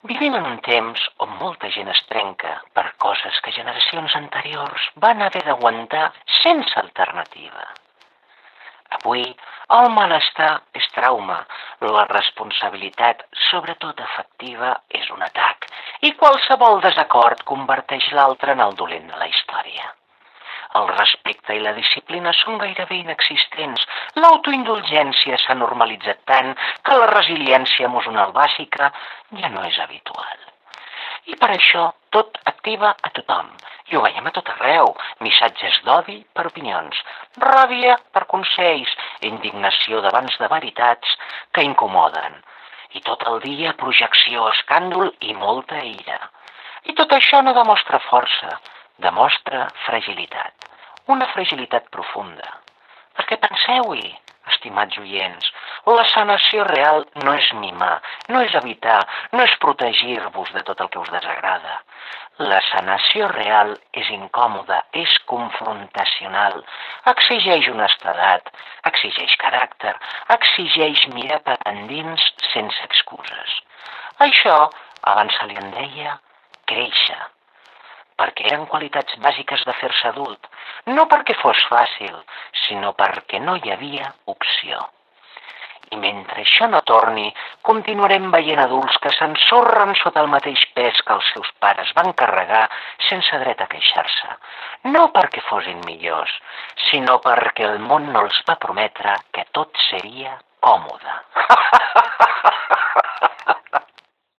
Vivim en un temps on molta gent es trenca per coses que generacions anteriors van haver d'aguantar sense alternativa. Avui, el malestar és trauma, la responsabilitat, sobretot afectiva, és un atac, i qualsevol desacord converteix l'altre en el dolent de la història. El respecte i la disciplina són gairebé inexistents. L'autoindulgència s'ha normalitzat tant que la resiliència emocional bàsica ja no és habitual. I per això tot activa a tothom. I ho veiem a tot arreu. Missatges d'odi per opinions, ràbia per consells, indignació davant de veritats que incomoden. I tot el dia projecció, escàndol i molta ira. I tot això no demostra força, demostra fragilitat. Una fragilitat profunda. Perquè penseu-hi, estimats oients, la sanació real no és mimar, no és evitar, no és protegir-vos de tot el que us desagrada. La sanació real és incòmoda, és confrontacional, exigeix honestedat, exigeix caràcter, exigeix mirar per endins sense excuses. Això, abans se li en deia, créixer, perquè eren qualitats bàsiques de fer-se adult, no perquè fos fàcil, sinó perquè no hi havia opció. I mentre això no torni, continuarem veient adults que s'ensorren sota el mateix pes que els seus pares van carregar sense dret a queixar-se. No perquè fossin millors, sinó perquè el món no els va prometre que tot seria còmode.